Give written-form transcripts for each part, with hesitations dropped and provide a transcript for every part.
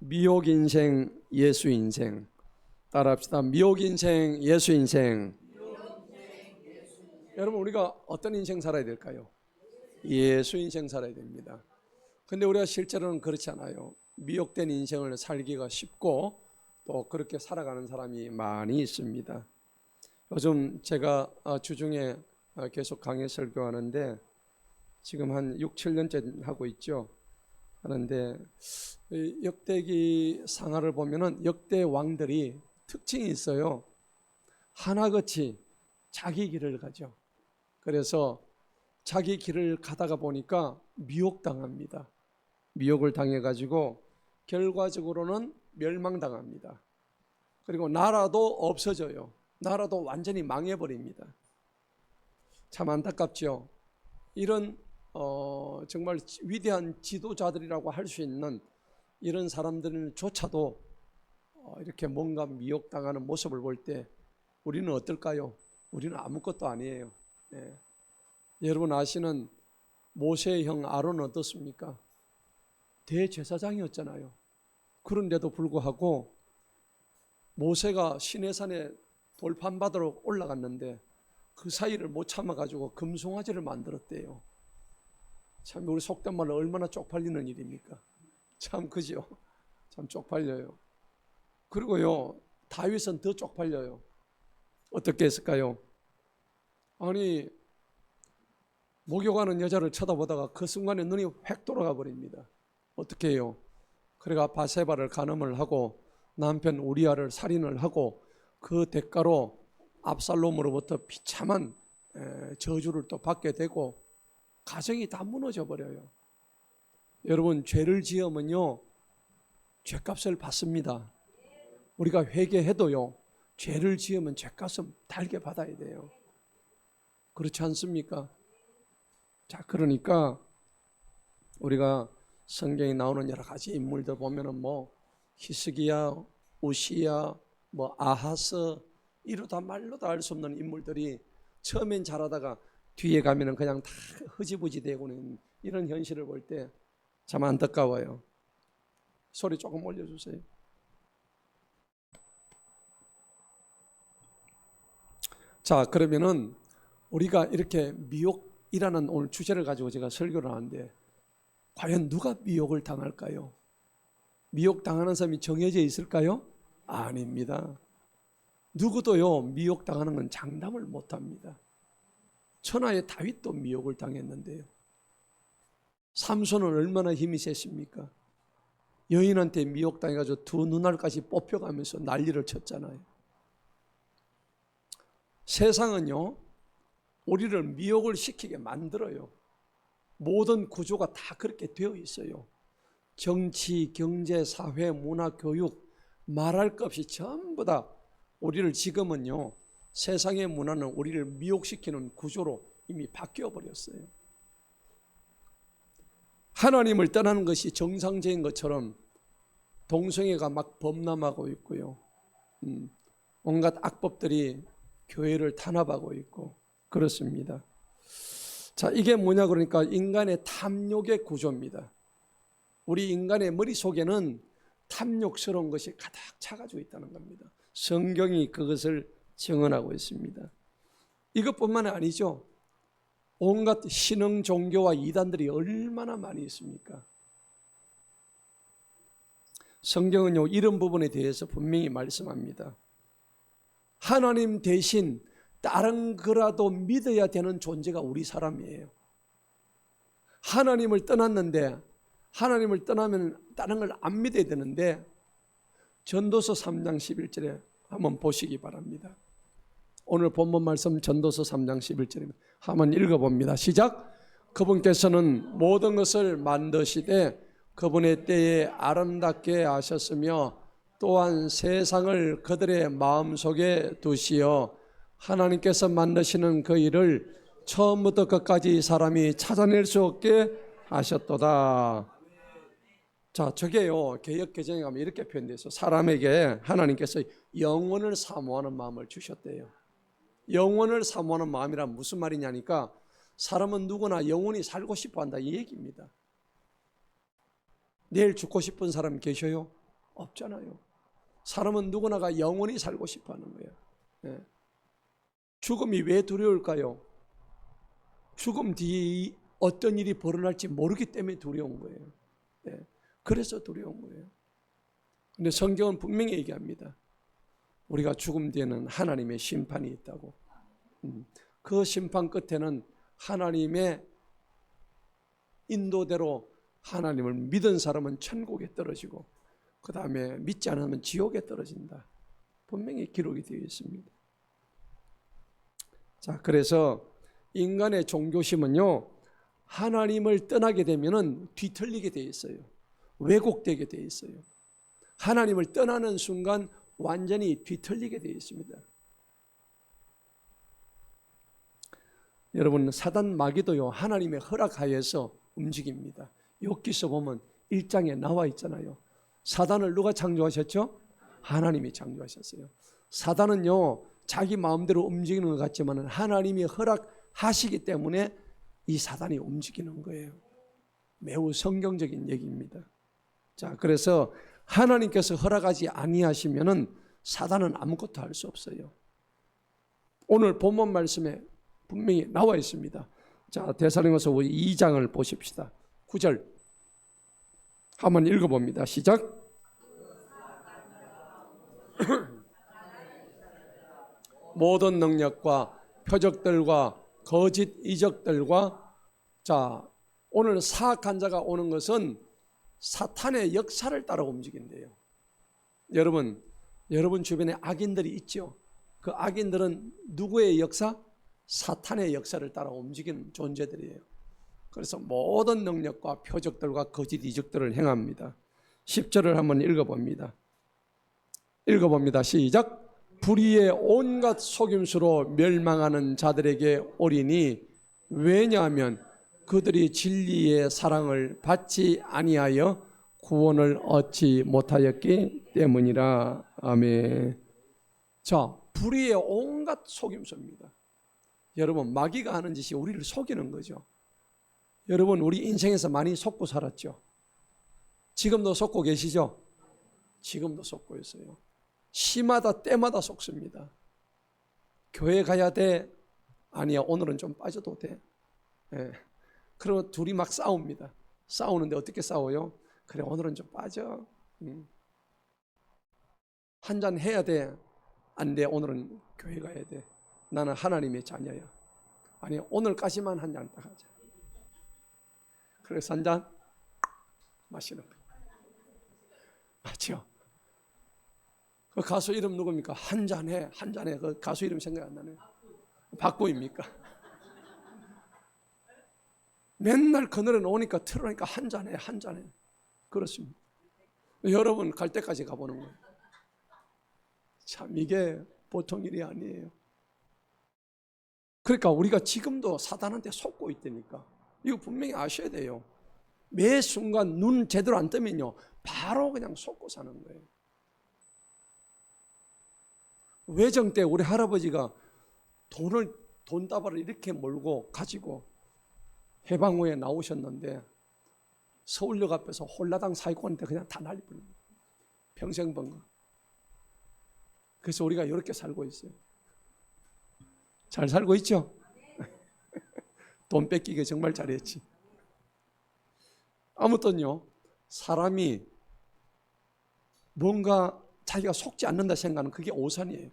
미혹 인생, 예수 인생. 따라합시다. 미혹 인생, 예수 인생. 여러분, 우리가 어떤 인생 살아야 될까요? 예수 인생 살아야 됩니다. 근데 우리가 실제로는 그렇지 않아요. 미혹된 인생을 살기가 쉽고 또 그렇게 살아가는 사람이 많이 있습니다. 요즘 제가 주중에 계속 강의 설교하는데 지금 한 6, 7년째 하고 있죠. 하는데 역대기 상하를 보면은 역대 왕들이 특징이 있어요. 하나같이 자기 길을 가죠. 그래서 자기 길을 가다가 보니까 미혹당합니다. 미혹을 당해가지고 결과적으로는 멸망당합니다. 그리고 나라도 없어져요. 나라도 완전히 망해버립니다. 참 안타깝죠. 이런 정말 위대한 지도자들이라고 할 수 있는 이런 사람들조차도 이렇게 뭔가 미혹당하는 모습을 볼 때 우리는 어떨까요? 우리는 아무것도 아니에요. 네. 여러분 아시는 모세의 형 아론은 어떻습니까? 대제사장이었잖아요. 그런데도 불구하고 모세가 시내산에 돌판 받으러 올라갔는데 그 사이를 못 참아가지고 금송아지를 만들었대요. 참 우리 속된 말로 얼마나 쪽팔리는 일입니까? 참 그죠? 참 쪽팔려요. 그리고요 다윗은 더 쪽팔려요. 어떻게 했을까요? 아니 목욕하는 여자를 쳐다보다가 그 순간에 눈이 획 돌아가 버립니다. 어떻게 해요? 그래가 바세바를 간음을 하고 남편 우리아를 살인을 하고 그 대가로 압살롬으로부터 비참한 저주를 또 받게 되고 가정이 다 무너져 버려요. 여러분 죄를 지으면요 죄값을 받습니다. 우리가 회개해도요 죄를 지으면 죄값을 달게 받아야 돼요. 그렇지 않습니까? 자, 그러니까 우리가 성경에 나오는 여러 가지 인물들 보면은 뭐 히스기야, 우시야, 뭐 아하스 이루다 말로도 알 수 없는 인물들이 처음엔 잘하다가 뒤에 가면은 그냥 다 흐지부지 되고는 이런 현실을 볼 때 참 안타까워요. 소리 조금 올려주세요. 자, 그러면은 우리가 이렇게 미혹이라는 오늘 주제를 가지고 제가 설교를 하는데 과연 누가 미혹을 당할까요? 미혹당하는 사람이 정해져 있을까요? 아닙니다. 누구도요 미혹당하는 건 장담을 못합니다. 천하의 다윗도 미혹을 당했는데요. 삼손은 얼마나 힘이 셌습니까? 여인한테 미혹당해가지고 두 눈알까지 뽑혀가면서 난리를 쳤잖아요. 세상은요 우리를 미혹을 시키게 만들어요. 모든 구조가 다 그렇게 되어 있어요. 정치, 경제, 사회, 문화, 교육 말할 것 없이 전부 다 우리를 지금은요 세상의 문화는 우리를 미혹시키는 구조로 이미 바뀌어 버렸어요. 하나님을 떠나는 것이 정상적인 것처럼 동성애가 막 범람하고 있고요. 온갖 악법들이 교회를 탄압하고 있고 그렇습니다. 자, 이게 뭐냐 그러니까 인간의 탐욕의 구조입니다. 우리 인간의 머릿속에는 탐욕스러운 것이 가득 차가지고 있다는 겁니다. 성경이 그것을 증언하고 있습니다. 이것뿐만 아니죠. 온갖 신흥 종교와 이단들이 얼마나 많이 있습니까? 성경은요 이런 부분에 대해서 분명히 말씀합니다. 하나님 대신 다른 거라도 믿어야 되는 존재가 우리 사람이에요. 하나님을 떠났는데 하나님을 떠나면 다른 걸 안 믿어야 되는데 전도서 3장 11절에 한번 보시기 바랍니다. 오늘 본문 말씀 전도서 3장 11절입니다. 한번 읽어봅니다. 시작. 그분께서는 모든 것을 만드시되 그분의 때에 아름답게 하셨으며 또한 세상을 그들의 마음속에 두시어 하나님께서 만드시는 그 일을 처음부터 끝까지 사람이 찾아낼 수 없게 하셨도다. 자, 저게요 개역개정에 가면 이렇게 표현되어 있어요. 사람에게 하나님께서 영원을 사모하는 마음을 주셨대요. 영원을 사모하는 마음이란 무슨 말이냐니까 사람은 누구나 영원히 살고 싶어 한다 이 얘기입니다. 내일 죽고 싶은 사람 계셔요? 없잖아요. 사람은 누구나가 영원히 살고 싶어 하는 거예요. 예. 죽음이 왜 두려울까요? 죽음 뒤에 어떤 일이 벌어날지 모르기 때문에 두려운 거예요. 예. 그래서 두려운 거예요. 근데 성경은 분명히 얘기합니다. 우리가 죽음 뒤에는 하나님의 심판이 있다고. 그 심판 끝에는 하나님의 인도대로 하나님을 믿은 사람은 천국에 떨어지고 그 다음에 믿지 않으면 지옥에 떨어진다. 분명히 기록이 되어 있습니다. 자, 그래서 인간의 종교심은요, 하나님을 떠나게 되면은 뒤틀리게 되어 있어요. 왜곡되게 되어 있어요. 하나님을 떠나는 순간 완전히 뒤틀리게 되어 있습니다. 여러분, 사단 마귀도요, 하나님의 허락하에서 움직입니다. 욥기서 보면 1장에 나와 있잖아요. 사단을 누가 창조하셨죠? 하나님이 창조하셨어요. 사단은요, 자기 마음대로 움직이는 것 같지만 하나님이 허락하시기 때문에 이 사단이 움직이는 거예요. 매우 성경적인 얘기입니다. 자, 그래서 하나님께서 허락하지 아니하시면은 사단은 아무것도 할 수 없어요. 오늘 본문 말씀에 분명히 나와 있습니다. 자, 데살로니가서 2장을 보십시다. 9절 한번 읽어봅니다. 시작. 모든 능력과 표적들과 거짓 이적들과, 자, 오늘 사악한 자가 오는 것은 사탄의 역사를 따라 움직인대요. 여러분 주변에 악인들이 있죠. 그 악인들은 누구의 역사? 사탄의 역사를 따라 움직이는 존재들이에요. 그래서 모든 능력과 표적들과 거짓 이적들을 행합니다. 10절을 한번 읽어봅니다. 시작. 불의의 온갖 속임수로 멸망하는 자들에게 오리니 왜냐하면 그들이 진리의 사랑을 받지 아니하여 구원을 얻지 못하였기 때문이라. 아멘. 자, 불의의 온갖 속임수입니다. 여러분, 마귀가 하는 짓이 우리를 속이는 거죠. 여러분, 우리 인생에서 많이 속고 살았죠. 지금도 속고 계시죠? 지금도 속고 있어요. 시마다 때마다 속습니다. 교회 가야 돼? 아니야, 오늘은 좀 빠져도 돼. 예. 그리고 둘이 막 싸웁니다. 싸우는데 어떻게 싸워요? 그래, 오늘은 좀 빠져. 한잔 해야 돼? 안 돼, 오늘은 교회 가야 돼. 나는 하나님의 자녀야. 아니, 오늘까지만 한잔 딱 하자. 그래서 한잔 마시는 거예요. 맞죠? 그 가수 이름 누굽니까? 한잔해. 그 가수 이름 생각 안 나네요. 박구입니까? 맨날 그 노래 나오니까 틀어놓으니까 한잔해. 그렇습니다. 여러분 갈 때까지 가보는 거예요. 참 이게 보통 일이 아니에요. 그러니까 우리가 지금도 사단한테 속고 있다니까. 이거 분명히 아셔야 돼요. 매 순간 눈 제대로 안 뜨면요, 바로 그냥 속고 사는 거예요. 외정 때 우리 할아버지가 돈다발을 이렇게 몰고 가지고 해방후에 나오셨는데 서울역 앞에서 홀라당 사기꾼한테 그냥 다 날리버린 거예요. 평생번거. 그래서 우리가 이렇게 살고 있어요. 잘 살고 있죠? 돈 뺏기게 정말 잘했지. 아무튼요, 사람이 뭔가 자기가 속지 않는다 생각하는 그게 오산이에요.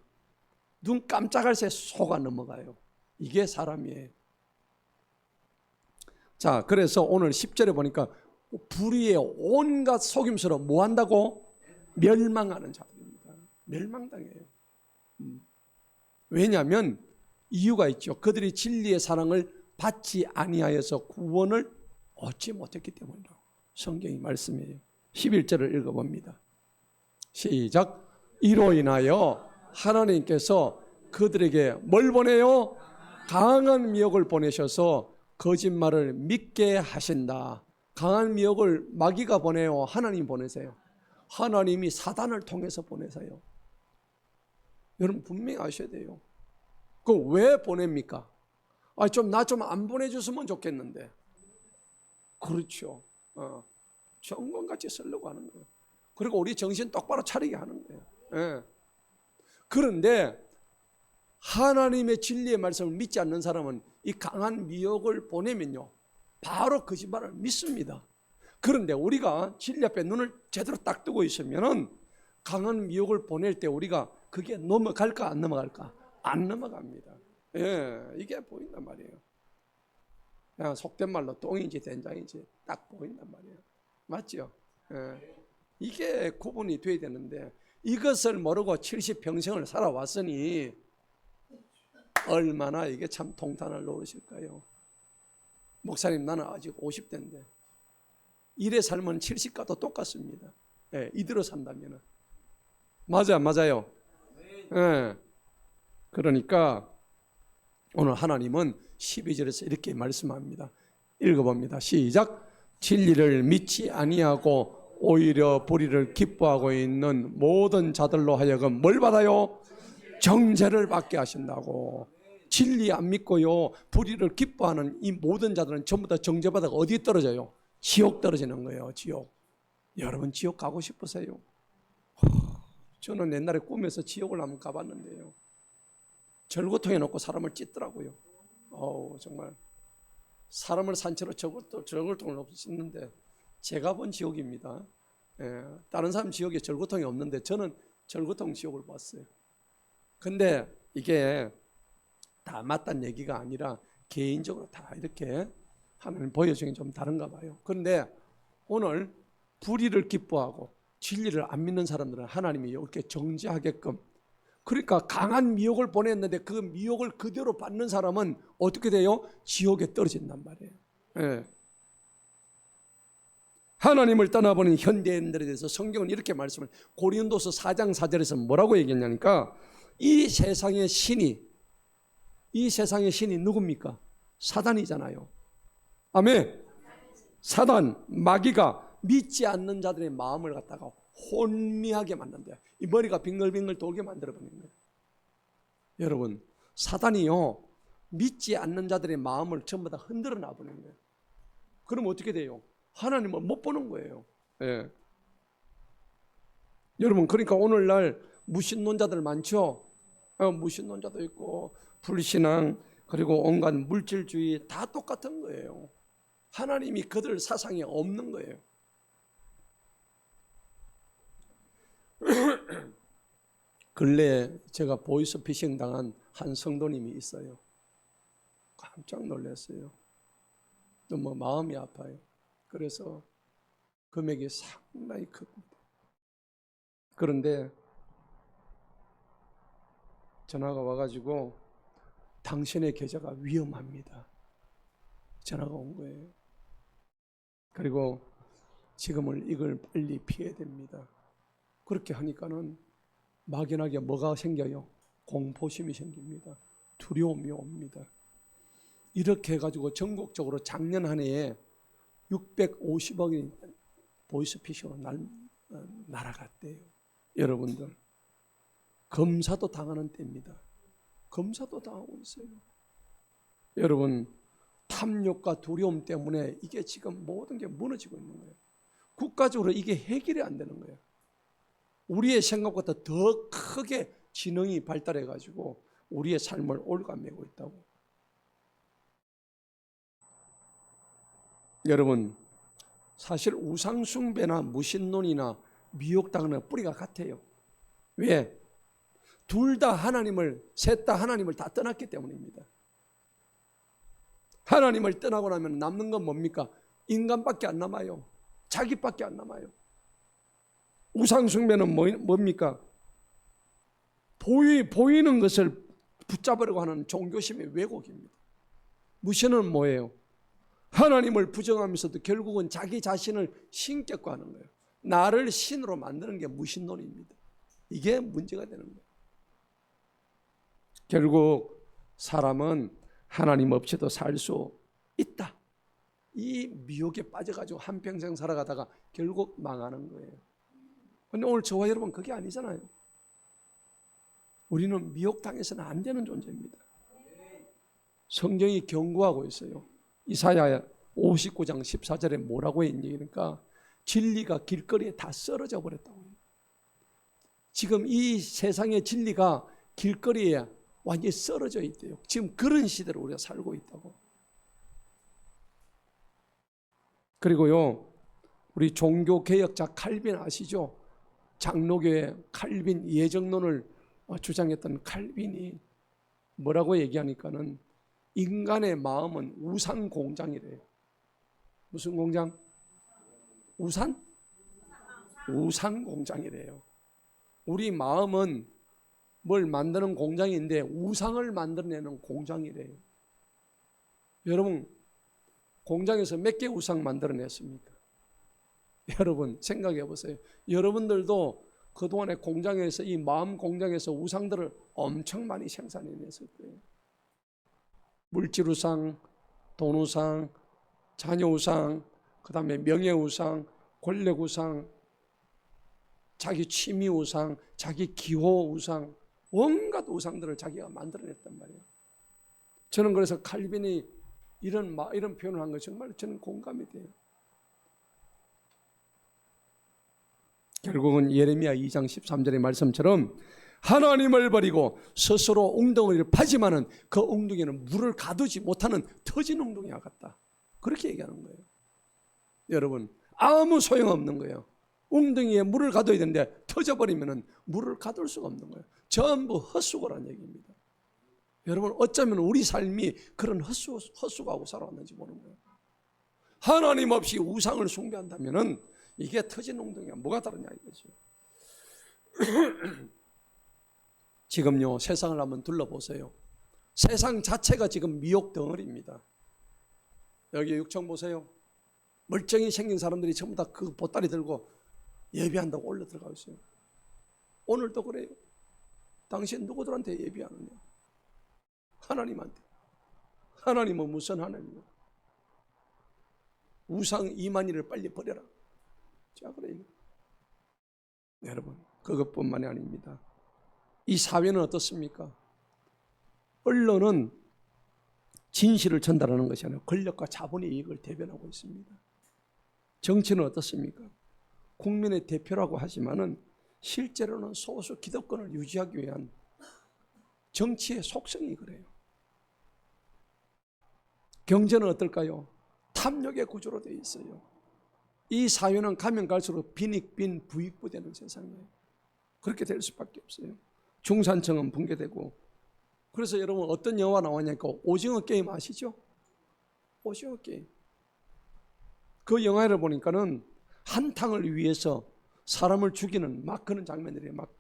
눈 깜짝할 새 속아 넘어가요. 이게 사람이에요. 자, 그래서 오늘 10절에 보니까 불의의 온갖 속임수로 뭐 한다고? 멸망하는 자들입니다. 멸망당해요. 왜냐하면 이유가 있죠. 그들이 진리의 사랑을 받지 아니하여서 구원을 얻지 못했기 때문이라고 성경이 말씀해요. 11절을 읽어봅니다. 시작. 이로 인하여 하나님께서 그들에게 뭘 보내요? 강한 미혹을 보내셔서 거짓말을 믿게 하신다. 강한 미혹을 마귀가 보내요? 하나님 보내세요? 하나님이 사단을 통해서 보내세요. 여러분 분명히 아셔야 돼요. 그럼 왜 보냅니까? 나 좀 안 보내줬으면 좋겠는데. 그렇죠. 정권같이 쓰려고 하는 거예요. 그리고 우리 정신 똑바로 차리게 하는 거예요. 예. 그런데 하나님의 진리의 말씀을 믿지 않는 사람은 이 강한 미혹을 보내면요, 바로 거짓말을 믿습니다. 그런데 우리가 진리 앞에 눈을 제대로 딱 뜨고 있으면은 강한 미혹을 보낼 때 우리가 그게 넘어갈까 안 넘어갈까? 안 넘어갑니다. 예, 이게 보인단 말이에요. 그냥 속된 말로 똥인지 된장인지 딱 보인단 말이에요. 맞죠? 예, 이게 구분이 돼야 되는데 이것을 모르고 70평생을 살아왔으니 얼마나 이게 참 통탄을 놓으실까요? 목사님, 나는 아직 50대인데 일의 삶은 70과도 똑같습니다. 예, 이대로 산다면 맞아요. 예. 그러니까 오늘 하나님은 12절에서 이렇게 말씀합니다. 읽어봅니다. 시작. 진리를 믿지 아니하고 오히려 불의를 기뻐하고 있는 모든 자들로 하여금 뭘 받아요? 정죄를 받게 하신다고. 진리 안 믿고요, 불의를 기뻐하는 이 모든 자들은 전부 다 정죄받아가 어디 떨어져요? 지옥 떨어지는 거예요. 지옥. 여러분 지옥 가고 싶으세요? 저는 옛날에 꿈에서 지옥을 한번 가봤는데요, 절구통에 놓고 사람을 찢더라고요. 정말 사람을 산채로 절구통을 놓고 찢는데 제가 본 지옥입니다. 예, 다른 사람 지옥에 절구통이 없는데 저는 절구통 지옥을 봤어요. 근데 이게 다 맞다는 얘기가 아니라 개인적으로 다 이렇게 하나님 보여주는 게 좀 다른가 봐요. 그런데 오늘 불의를 기뻐하고 진리를 안 믿는 사람들은 하나님이 이렇게 정죄하게끔, 그러니까 강한 미혹을 보냈는데 그 미혹을 그대로 받는 사람은 어떻게 돼요? 지옥에 떨어진단 말이에요. 예. 하나님을 떠나보는 현대인들에 대해서 성경은 이렇게 말씀을, 고린도서 4장 4절에서 뭐라고 얘기했냐니까 이 세상의 신이 누굽니까? 사단이잖아요. 아멘. 사단, 마귀가 믿지 않는 자들의 마음을 갖다가 혼미하게 만든대요. 이 머리가 빙글빙글 돌게 만들어버리는 거예요. 여러분, 사단이요, 믿지 않는 자들의 마음을 전부 다 흔들어 놔버리는 거예요. 그럼 어떻게 돼요? 하나님을 못 보는 거예요. 예. 여러분, 그러니까 오늘날 무신론자들 많죠? 무신론자도 있고 불신앙, 그리고 온갖 물질주의 다 똑같은 거예요. 하나님이 그들 사상에 없는 거예요. 근래에 제가 보이스피싱 당한 한 성도님이 있어요. 깜짝 놀랐어요. 너무 마음이 아파요. 그래서 금액이 상당히 큽니다. 그런데 전화가 와가지고 당신의 계좌가 위험합니다. 전화가 온 거예요. 그리고 지금은 이걸 빨리 피해야 됩니다. 그렇게 하니까는 막연하게 뭐가 생겨요? 공포심이 생깁니다. 두려움이 옵니다. 이렇게 해가지고 전국적으로 작년 한 해에 650억이 보이스피싱으로 날아갔대요. 여러분들, 검사도 당하는 때입니다. 검사도 당하고 있어요. 여러분, 탐욕과 두려움 때문에 이게 지금 모든 게 무너지고 있는 거예요. 국가적으로 이게 해결이 안 되는 거예요. 우리의 생각보다 더 크게 지능이 발달해가지고 우리의 삶을 올가매고 있다고. 여러분, 사실 우상숭배나 무신론이나 미혹당하는 뿌리가 같아요. 왜? 둘 다 하나님을, 셋 다 하나님을 다 떠났기 때문입니다. 하나님을 떠나고 나면 남는 건 뭡니까? 인간밖에 안 남아요. 자기밖에 안 남아요. 우상숭배는 뭡니까? 보이는 것을 붙잡으려고 하는 종교심의 왜곡입니다. 무신은 뭐예요? 하나님을 부정하면서도 결국은 자기 자신을 신격화 하는 거예요. 나를 신으로 만드는 게 무신론입니다. 이게 문제가 되는 거예요. 결국 사람은 하나님 없이도 살 수 있다. 이 미혹에 빠져가지고 한평생 살아가다가 결국 망하는 거예요. 그런데 오늘 저와 여러분 그게 아니잖아요. 우리는 미혹당해서는 안 되는 존재입니다. 성경이 경고하고 있어요. 이사야 59장 14절에 뭐라고 했니? 그러니까 진리가 길거리에 다 썰어져 버렸다고. 지금 이 세상의 진리가 길거리에 완전히 썰어져 있대요. 지금 그런 시대를 우리가 살고 있다고. 그리고요, 우리 종교개혁자 칼빈 아시죠? 장로교의 칼빈, 예정론을 주장했던 칼빈이 뭐라고 얘기하니까는 인간의 마음은 우상 공장이래요. 무슨 공장? 우산? 우상 공장이래요. 우리 마음은 뭘 만드는 공장인데 우상을 만들어내는 공장이래요. 여러분, 공장에서 몇 개 우상 만들어냈습니까? 여러분 생각해 보세요. 여러분들도 그동안에 공장에서, 이 마음 공장에서 우상들을 엄청 많이 생산해냈을 거예요. 물질 우상, 돈 우상, 자녀 우상, 그 다음에 명예 우상, 권력 우상, 자기 취미 우상, 자기 기호 우상, 온갖 우상들을 자기가 만들어냈단 말이에요. 저는 그래서 칼빈이 이런 표현을 한 거 정말 저는 공감이 돼요. 결국은 예레미야 2장 13절의 말씀처럼 하나님을 버리고 스스로 웅덩이를 파지만은 그 웅덩이는 물을 가두지 못하는 터진 웅덩이와 같다. 그렇게 얘기하는 거예요. 여러분, 아무 소용없는 거예요. 웅덩이에 물을 가둬야 되는데 터져버리면 물을 가둘 수가 없는 거예요. 전부 헛수고라는 얘기입니다. 여러분, 어쩌면 우리 삶이 그런 헛수고하고 살아왔는지 모르는 거예요. 하나님 없이 우상을 숭배한다면 이게 터진 웅덩이가 뭐가 다르냐 이거죠. 지금요, 세상을 한번 둘러보세요. 세상 자체가 지금 미혹 덩어리입니다. 여기 6층 보세요. 멀쩡히 생긴 사람들이 전부 다 그 보따리 들고 예배한다고 올려 들어가 있어요. 오늘도 그래요. 당신 누구들한테 예배하느냐? 하나님한테. 하나님은 무슨 하나님이야? 우상 이만희를 빨리 버려라. 자, 그래요. 여러분, 그것뿐만이 아닙니다. 이 사회는 어떻습니까? 언론은 진실을 전달하는 것이 아니라 권력과 자본의 이익을 대변하고 있습니다. 정치는 어떻습니까? 국민의 대표라고 하지만은 실제로는 소수 기득권을 유지하기 위한 정치의 속성이 그래요. 경제는 어떨까요? 탐욕의 구조로 되어 있어요. 이 사회는 가면 갈수록 빈익빈 부익부되는 세상이에요. 그렇게 될 수밖에 없어요. 중산층은 붕괴되고. 그래서 여러분, 어떤 영화 나왔냐니까 오징어 게임 아시죠? 오징어 게임. 그 영화를 보니까는 한탕을 위해서 사람을 죽이는 막 그런 장면들이, 막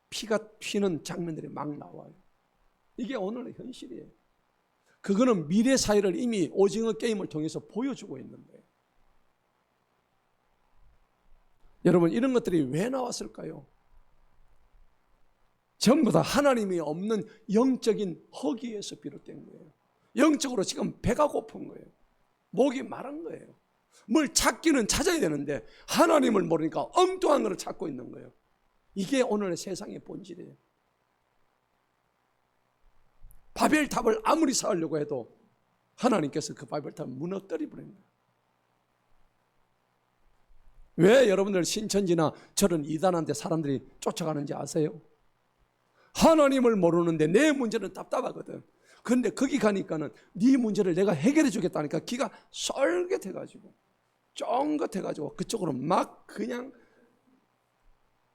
피가 튀는 장면들이 막 나와요. 이게 오늘의 현실이에요. 그거는 미래 사회를 이미 오징어 게임을 통해서 보여주고 있는 거예요. 여러분, 이런 것들이 왜 나왔을까요? 전부 다 하나님이 없는 영적인 허기에서 비롯된 거예요. 영적으로 지금 배가 고픈 거예요. 목이 마른 거예요. 뭘 찾기는 찾아야 되는데 하나님을 모르니까 엉뚱한 것을 찾고 있는 거예요. 이게 오늘의 세상의 본질이에요. 바벨탑을 아무리 쌓으려고 해도 하나님께서 그 바벨탑을 무너뜨려 버린 거예요. 왜 여러분들 신천지나 저런 이단한테 사람들이 쫓아가는지 아세요? 하나님을 모르는데 내 문제는 답답하거든. 그런데 거기 가니까는 네 문제를 내가 해결해 주겠다니까 기가 쏠깃해가지고 쫑긋해가지고 그쪽으로 막 그냥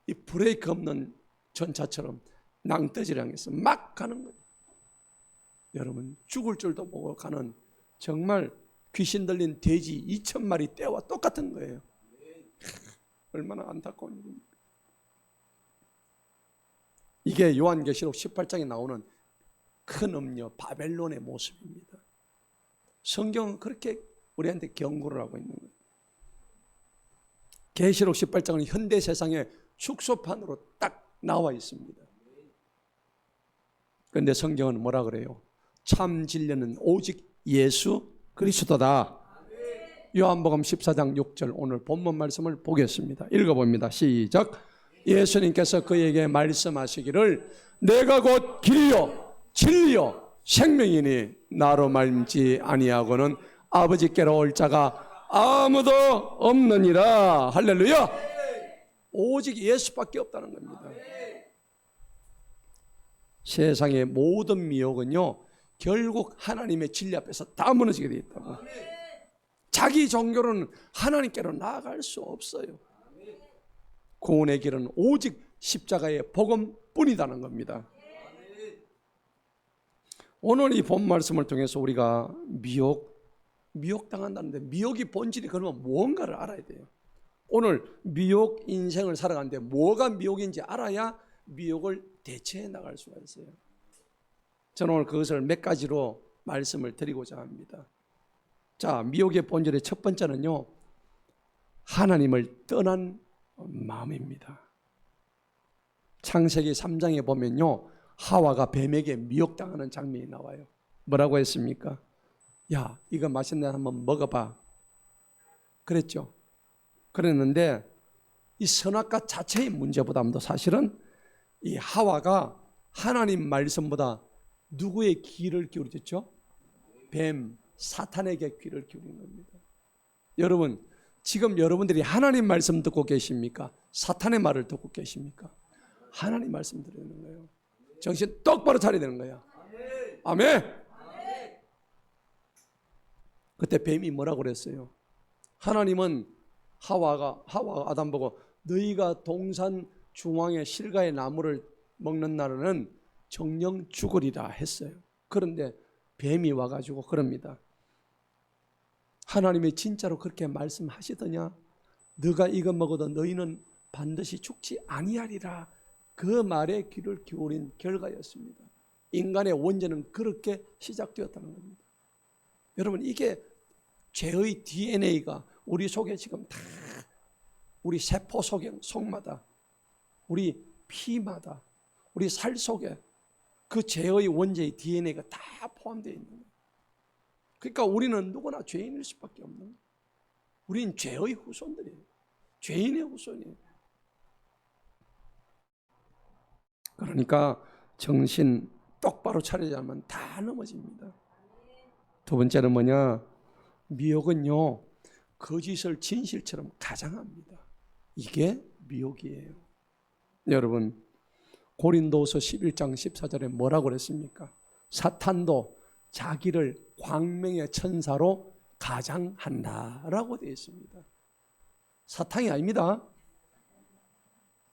이 브레이크 없는 전차처럼 낭떠지를 향해서 막 가는 거예요. 여러분, 죽을 줄도 모르고 가는 정말 귀신 들린 돼지 2,000마리 떼와 똑같은 거예요. 얼마나 안타까운 일입니까? 이게 요한계시록 18장에 나오는 큰 음녀 바벨론의 모습입니다. 성경은 그렇게 우리한테 경고를 하고 있는 거예요. 계시록 18장은 현대 세상의 축소판으로 딱 나와 있습니다. 그런데 성경은 뭐라 그래요? 참 진리는 오직 예수 그리스도다. 요한복음 14장 6절 오늘 본문 말씀을 보겠습니다. 읽어봅니다. 시작. 예수님께서 그에게 말씀하시기를 내가 곧 길이요 진리요 생명이니 나로 말미암지 아니하고는 아버지께로 올 자가 아무도 없느니라. 할렐루야. 오직 예수밖에 없다는 겁니다. 세상의 모든 미혹은요, 결국 하나님의 진리 앞에서 다 무너지게 되어 있다고. 자기 종교로는 하나님께로 나아갈 수 없어요. 구원의 길은 오직 십자가의 복음뿐이라는 겁니다. 오늘 이 본 말씀을 통해서 우리가 미혹당한다는데, 미혹이 본질이 그러면 무언가를 알아야 돼요. 오늘 미혹 인생을 살아가는데 뭐가 미혹인지 알아야 미혹을 대처해 나갈 수가 있어요. 저는 오늘 그것을 몇 가지로 말씀을 드리고자 합니다. 자, 미혹의 본질의 첫 번째는요, 하나님을 떠난 마음입니다. 창세기 3장에 보면요, 하와가 뱀에게 미혹당하는 장면이 나와요. 뭐라고 했습니까? 야, 이거 맛있네, 한번 먹어봐. 그랬죠. 그랬는데 이 선악과 자체의 문제보다도 사실은 이 하와가 하나님 말씀보다 누구의 귀를 기울였죠? 뱀, 사탄에게 귀를 기울인 겁니다. 여러분, 지금 여러분들이 하나님 말씀 듣고 계십니까? 사탄의 말을 듣고 계십니까? 하나님 말씀 들으는 거예요. 정신 똑바로 차려야 되는 거야. 아멘. 그때 뱀이 뭐라고 그랬어요? 하나님은 하와가 아담 보고 너희가 동산 중앙의 실과의 나무를 먹는 날에는 정령 죽으리라 했어요. 그런데 뱀이 와가지고 그럽니다. 하나님이 진짜로 그렇게 말씀하시더냐? 너가 이거 먹어도 너희는 반드시 죽지 아니하리라. 그 말에 귀를 기울인 결과였습니다. 인간의 원죄는 그렇게 시작되었다는 겁니다. 여러분, 이게 죄의 DNA가 우리 속에 지금 다, 우리 세포 속마다, 우리 피마다, 우리 살 속에 그 죄의 원죄의 DNA가 다 포함되어 있는 거예요. 그러니까 우리는 누구나 죄인일 수밖에 없는 거예요. 우리는 죄의 후손들이에요. 죄인의 후손이에요. 그러니까 정신 똑바로 차리자면 다 넘어집니다. 두 번째는 뭐냐? 미혹은요, 거짓을 진실처럼 가장합니다. 이게 미혹이에요. 여러분, 고린도서 11장 14절에 뭐라고 그랬습니까? 사탄도 자기를 광명의 천사로 가장한다라고 되어 있습니다. 사탄이 아닙니다.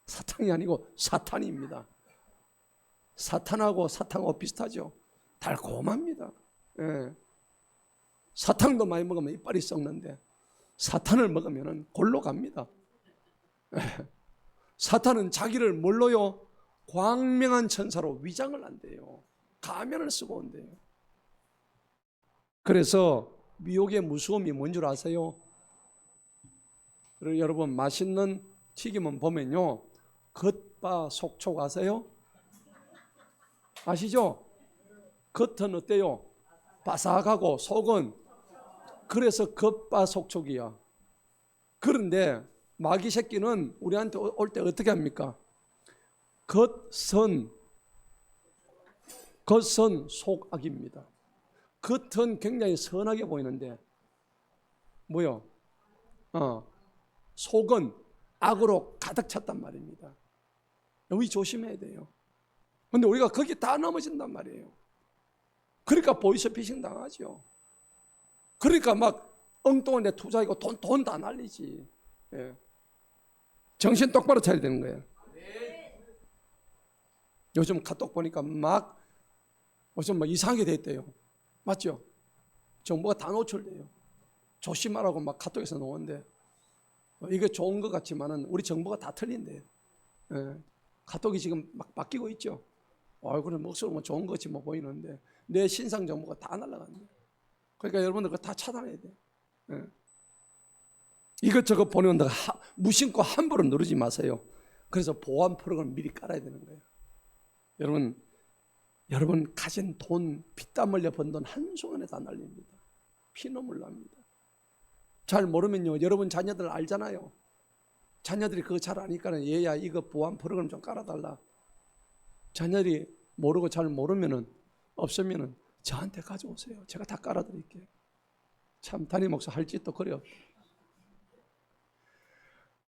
사탄이 아니고 사탄입니다. 사탄하고 사탕하고 비슷하죠. 달콤합니다. 예. 사탕도 많이 먹으면 이빨이 썩는데 사탄을 먹으면 골로 갑니다. 예. 사탄은 자기를 뭘로요? 광명한 천사로 위장을 한대요. 가면을 쓰고 온대요. 그래서 미혹의 무서움이 뭔 줄 아세요? 그리고 여러분, 맛있는 튀김은 보면요, 겉바 속촉 아세요? 아시죠? 겉은 어때요? 바삭하고 속은, 그래서 겉바 속촉이야. 그런데 마귀 새끼는 우리한테 올 때 어떻게 합니까? 겉은 속악입니다. 겉은 굉장히 선하게 보이는데 뭐요? 속은 악으로 가득 찼단 말입니다. 여기 조심해야 돼요. 근데 우리가 거기 다 넘어진단 말이에요. 그러니까 보이스피싱 당하죠. 그러니까 막 엉뚱한 데 투자하고 돈 다 날리지. 예. 정신 똑바로 차려야 되는 거예요. 요즘 카톡 보니까 막 요즘 막 이상하게 돼 있대요. 맞죠? 정보가 다 노출돼요. 조심하라고 막 카톡에서 나오는데 이게 좋은 것 같지만은 우리 정보가 다 틀린대요. 예. 카톡이 지금 막 바뀌고 있죠. 그래 목소리 뭐 좋은 거지 뭐 보이는데 내 신상 정보가 다 날아간대. 그러니까 여러분들 그거 다 차단해야 돼. 예. 이것저것 보내는데 무심코 함부로 누르지 마세요. 그래서 보안 프로그램 미리 깔아야 되는 거예요. 여러분 가진 돈, 피땀 흘려 번 돈 한순간에 다 날립니다. 피눈물 납니다. 잘 모르면요, 여러분 자녀들 알잖아요. 자녀들이 그거 잘 아니까는 얘야 이거 보안 프로그램 좀 깔아달라. 자녀들이 모르고 잘 모르면은 없으면은 저한테 가져오세요. 제가 다 깔아드릴게요. 참 담임 목사 할 짓도 그래 없다.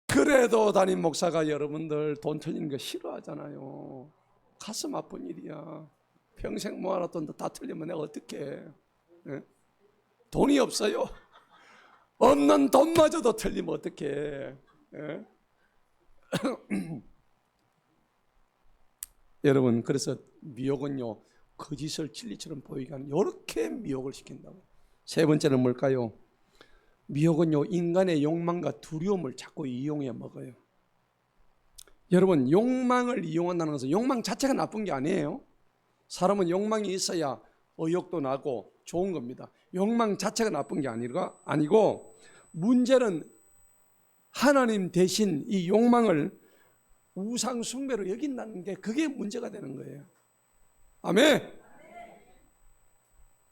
그래도 담임 목사가 여러분들 돈 틀리는 거 싫어하잖아요. 가슴 아픈 일이야. 평생 모아놨던 다 틀리면 내가 어떡해. 예? 돈이 없어요. 없는 돈마저도 틀리면 어떡해. 예? 여러분, 그래서 미혹은요, 거짓을 진리처럼 보이게 하는 이렇게 미혹을 시킨다고. 세 번째는 뭘까요? 미혹은요, 인간의 욕망과 두려움을 자꾸 이용해 먹어요. 여러분, 욕망을 이용한다는 것은 욕망 자체가 나쁜 게 아니에요. 사람은 욕망이 있어야 의욕도 나고 좋은 겁니다. 욕망 자체가 나쁜 게 아니고, 문제는 하나님 대신 이 욕망을 우상 숭배로 여긴다는 게, 그게 문제가 되는 거예요. 아멘.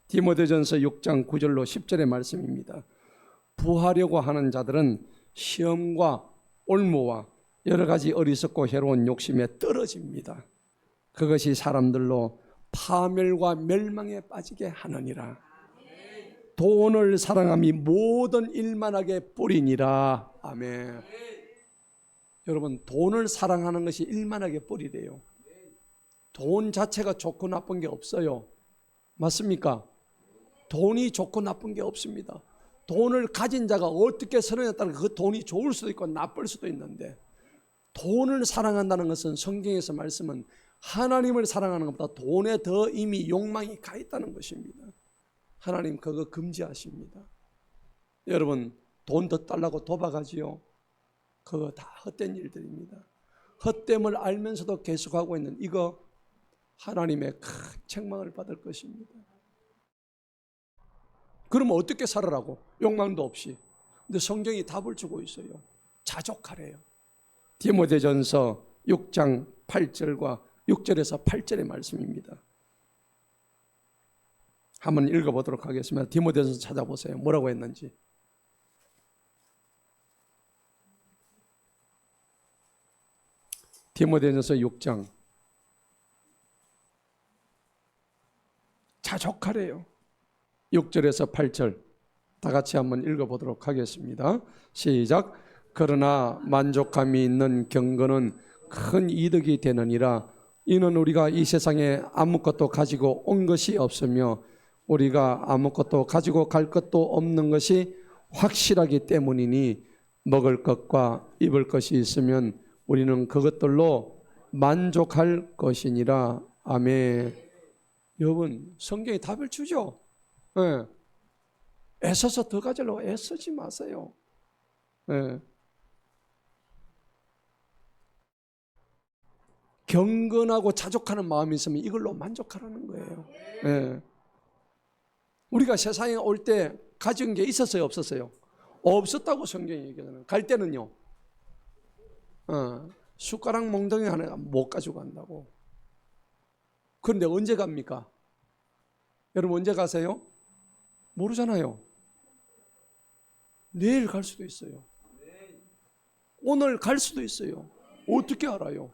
디모데전서 6장 9절로 10절의 말씀입니다. 부하려고 하는 자들은 시험과 올무와 여러 가지 어리석고 해로운 욕심에 떨어집니다. 그것이 사람들로 파멸과 멸망에 빠지게 하느니라. 돈을 사랑함이 모든 일만하게 뿌리니라. 아멘. 여러분, 돈을 사랑하는 것이 일만하게 뿌리래요. 돈 자체가 좋고 나쁜 게 없어요. 맞습니까? 돈이 좋고 나쁜 게 없습니다. 돈을 가진 자가 어떻게 선언에 따라 그 돈이 좋을 수도 있고 나쁠 수도 있는데, 돈을 사랑한다는 것은 성경에서 말씀은 하나님을 사랑하는 것보다 돈에 더 이미 욕망이 가 있다는 것입니다. 하나님 그거 금지하십니다. 여러분, 돈 더 달라고 도박하지요? 그거 다 헛된 일들입니다. 헛됨을 알면서도 계속하고 있는 이거 하나님의 큰 책망을 받을 것입니다. 그러면 어떻게 살아라고? 욕망도 없이. 근데 성경이 답을 주고 있어요. 자족하래요. 디모데전서 6장 8절과 6절에서 8절의 말씀입니다. 한번 읽어보도록 하겠습니다. 디모데전서 찾아보세요. 뭐라고 했는지. 디모데전서 6장. 자족하래요. 6절에서 8절 다 같이 한번 읽어보도록 하겠습니다. 시작. 그러나 만족함이 있는 경건은 큰 이득이 되느니라. 이는 우리가 이 세상에 아무것도 가지고 온 것이 없으며 우리가 아무것도 가지고 갈 것도 없는 것이 확실하기 때문이니 먹을 것과 입을 것이 있으면 우리는 그것들로 만족할 것이니라. 아멘. 여러분, 성경이 답을 주죠. 네. 애써서 더 가지려고 애쓰지 마세요. 네. 경건하고 자족하는 마음이 있으면 이걸로 만족하라는 거예요. 네. 우리가 세상에 올 때 가진 게 있었어요, 없었어요? 없었다고 성경이 얘기하잖아요. 갈 때는요, 숟가락 몽둥이 하나 못 가지고 간다고. 그런데 언제 갑니까? 여러분 언제 가세요? 모르잖아요. 내일 갈 수도 있어요. 오늘 갈 수도 있어요. 어떻게 알아요?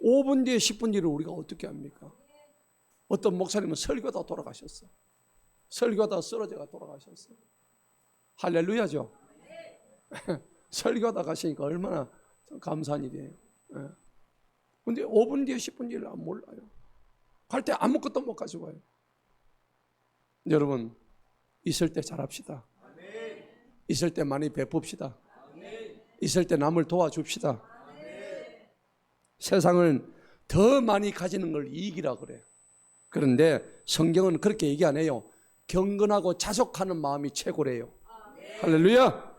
5분 뒤에 10분 뒤를 우리가 어떻게 합니까? 어떤 목사님은 설교다 돌아가셨어. 설교다 쓰러져가 돌아가셨어. 할렐루야죠. 설교다 가시니까 얼마나 감사한 일이에요. 그런데 5분 뒤에 10분 뒤를 몰라요. 갈 때 아무것도 못 가지고 와요. 여러분, 있을 때 잘합시다. 있을 때 많이 베풉시다. 있을 때 남을 도와줍시다. 세상은 더 많이 가지는 걸 이익이라 그래요. 그런데 성경은 그렇게 얘기 안 해요. 경건하고 자족하는 마음이 최고래요. 할렐루야.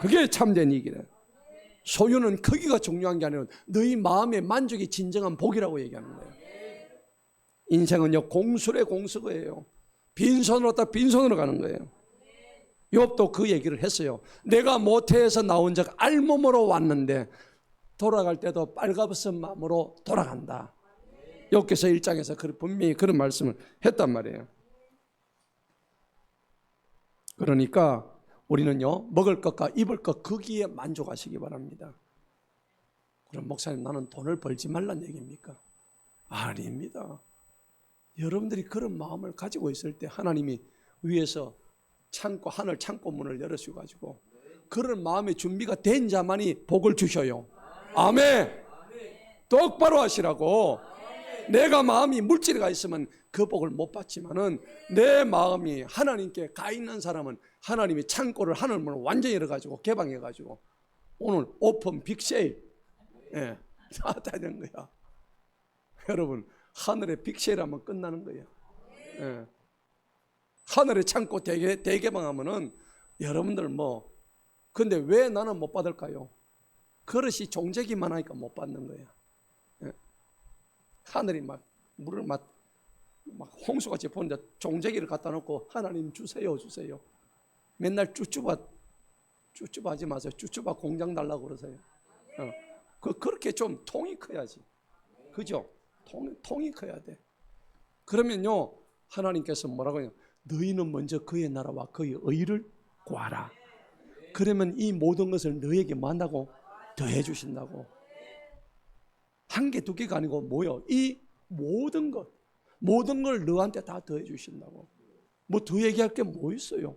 그게 참된 이익이래요. 소유는 크기가 중요한 게 아니라 너희 마음의 만족이 진정한 복이라고 얘기하는 거예요. 인생은요, 공술의 공수거예요. 빈손으로 왔다 빈손으로 가는 거예요. 욥도 그 얘기를 했어요. 내가 모태에서 나온 적 알몸으로 왔는데 돌아갈 때도 빨가벗은 마음으로 돌아간다. 욥기서 1장에서 분명히 그런 말씀을 했단 말이에요. 그러니까 우리는요, 먹을 것과 입을 것 거기에 만족하시기 바랍니다. 그럼 목사님, 나는 돈을 벌지 말란 얘기입니까? 아닙니다. 여러분들이 그런 마음을 가지고 있을 때 하나님이 위에서 창고, 하늘 창고 문을 열어주가지고 그런 마음의 준비가 된 자만이 복을 주셔요. 아멘. 똑바로 하시라고. 내가 마음이 물질에 있으면 그 복을 못 받지만은 내 마음이 하나님께 가 있는 사람은 하나님이 창고를 하늘 문을 완전히 열어가지고 개방해가지고 오늘 오픈 빅세일, 예, 다 되는 거야. 여러분, 하늘의 빅세일하면 끝나는 거예요. 예. 하늘의 창고 대개방하면은 여러분들 뭐, 근데 왜 나는 못 받을까요? 그릇이 종재기만 하니까 못 받는 거예요. 예. 하늘이 막 물을 막 홍수같이 보는데 종재기를 갖다 놓고 하나님 주세요 주세요. 맨날 쭈쭈바하지 마세요. 쭈쭈바 공장 달라고 그러세요. 그렇게 좀 통이 커야지. 그죠? 통이 커야 돼. 그러면요, 하나님께서 뭐라고 해요? 너희는 먼저 그의 나라와 그의 의를 구하라. 그러면 이 모든 것을 너에게 만나고 더해 주신다고. 한 개, 두 개가 아니고 뭐요? 이 모든 걸 너한테 다 더해 주신다고. 뭐 더 얘기할 게 뭐 있어요?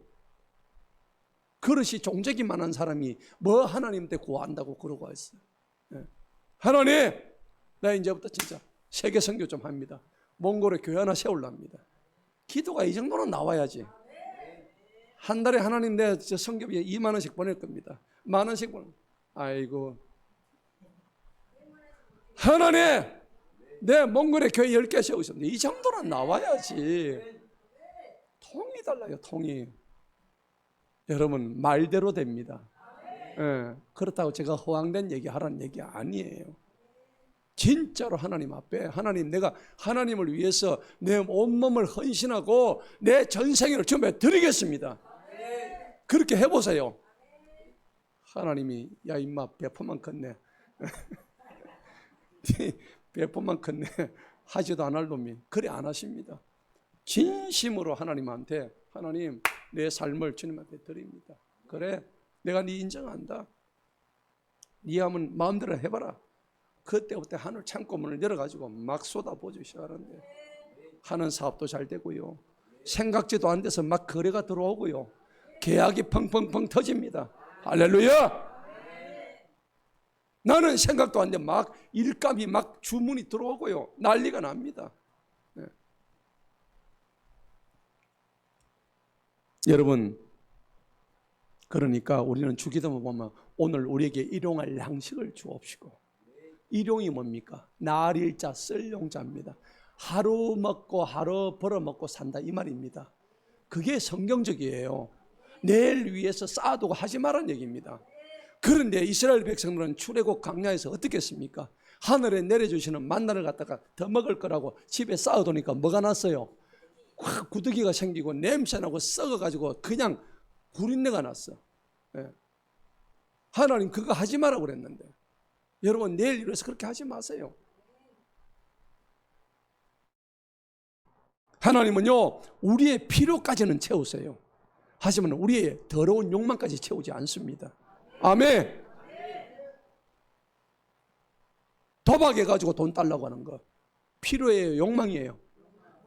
그릇이 종재기만한 사람이 뭐 하나님한테 구한다고 그러고 있어요. 예. 하나님, 나 이제부터 진짜 세계 선교 좀 합니다. 몽골에 교회 하나 세우랍니다. 기도가 이 정도는 나와야지. 한 달에 하나님 내 선교비에 2만 원씩 보낼 겁니다. 1만 원씩 보내. 아이고, 하나님, 내 몽골에 교회 10개 세우셨는데 이 정도는 나와야지. 통이 달라요, 통이. 여러분, 말대로 됩니다. 예, 그렇다고 제가 허황된 얘기 하라는 얘기 아니에요. 진짜로 하나님 앞에, 하나님, 내가 하나님을 위해서 내 온몸을 헌신하고 내 전생애를 주님께 드리겠습니다. 그렇게 해보세요. 하나님이, 야 임마 배포만 컸네. 배포만 컸네. 하지도 않을 놈이. 그래 안 하십니다. 진심으로 하나님한테, 하나님 내 삶을 주님한테 드립니다. 그래, 내가 네 인정한다. 네 하면 마음대로 해봐라. 그때부터 하늘 창고문을 열어가지고 막 쏟아부어주기 시작하는데 하는 사업도 잘 되고요. 생각지도 않은 데서 막 거래가 들어오고요. 계약이 펑펑펑 터집니다. 할렐루야. 나는 생각도 안 돼. 막 일감이 막 주문이 들어오고요. 난리가 납니다. 네. 여러분, 그러니까 우리는 주기도문 보면 오늘 우리에게 일용할 양식을 주옵시고. 일용이 뭡니까? 날일자 쓸용자입니다. 하루 먹고 하루 벌어먹고 산다 이 말입니다. 그게 성경적이에요. 내일 위해서 쌓아두고 하지 말라는 얘기입니다. 그런데 이스라엘 백성들은 출애굽 광야에서 어떻게 했습니까? 하늘에 내려주시는 만나를 갖다가 더 먹을 거라고 집에 쌓아두니까 뭐가 났어요? 확 구더기가 생기고 냄새나고 썩어가지고 그냥 구린내가 났어. 예. 하나님 그거 하지 말라고 그랬는데 여러분 내일 위해서 그렇게 하지 마세요. 하나님은요 우리의 필요까지는 채우세요. 하지만 우리의 더러운 욕망까지 채우지 않습니다. 아멘. 도박해가지고 돈 달라고 하는 거 필요해요, 욕망이에요?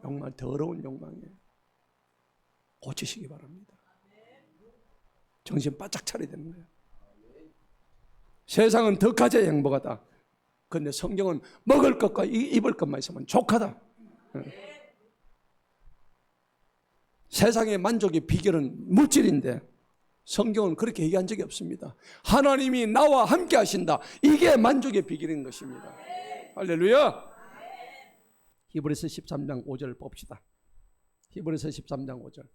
욕망, 더러운 욕망이에요. 고치시기 바랍니다. 정신 바짝 차려야 되는 거예요. 세상은 더 가져야 행복하다. 그런데 성경은 먹을 것과 입을 것만 있으면 족하다. 세상의 만족의 비결은 물질인데 성경은 그렇게 얘기한 적이 없습니다. 하나님이 나와 함께 하신다. 이게 만족의 비결인 것입니다. 할렐루야. 히브리서 13장 5절 봅시다. 히브리서 13장 5절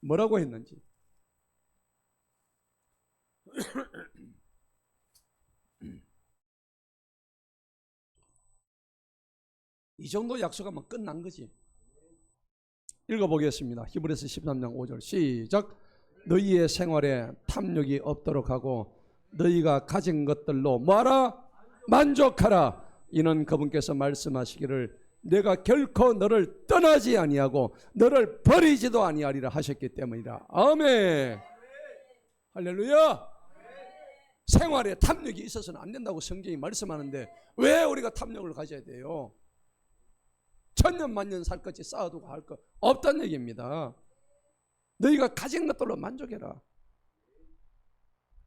뭐라고 했는지. 이 정도 약속하면 끝난 거지. 읽어보겠습니다. 히브리서 13장 5절 시작. 너희의 생활에 탐욕이 없도록 하고 너희가 가진 것들로 뭐하라? 만족하라. 이는 그분께서 말씀하시기를 내가 결코 너를 떠나지 아니하고 너를 버리지도 아니하리라 하셨기 때문이라. 아멘. 할렐루야. 생활에 탐욕이 있어서는 안 된다고 성경이 말씀하는데 왜 우리가 탐욕을 가져야 돼요? 천년 만년 살 것이 쌓아두고 할 것 없다는 얘기입니다. 너희가 가진 것들로 만족해라.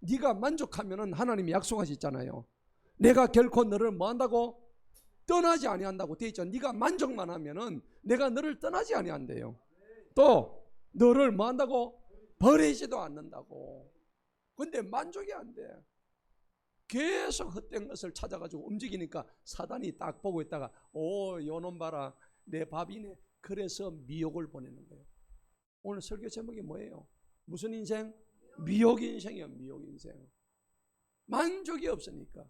네가 만족하면은 하나님이 약속하시 있잖아요. 내가 결코 너를 뭐 한다고? 떠나지 아니한다고 돼 있죠. 네가 만족만 하면은 내가 너를 떠나지 아니한대요. 또 너를 뭐 한다고? 버리지도 않는다고. 근데 만족이 안 돼. 계속 헛된 것을 찾아가지고 움직이니까 사단이 딱 보고 있다가 요놈 봐라, 내 밥이네. 그래서 미혹을 보내는 거예요. 오늘 설교 제목이 뭐예요? 무슨 인생? 미혹 인생이에요. 미혹 인생. 만족이 없으니까.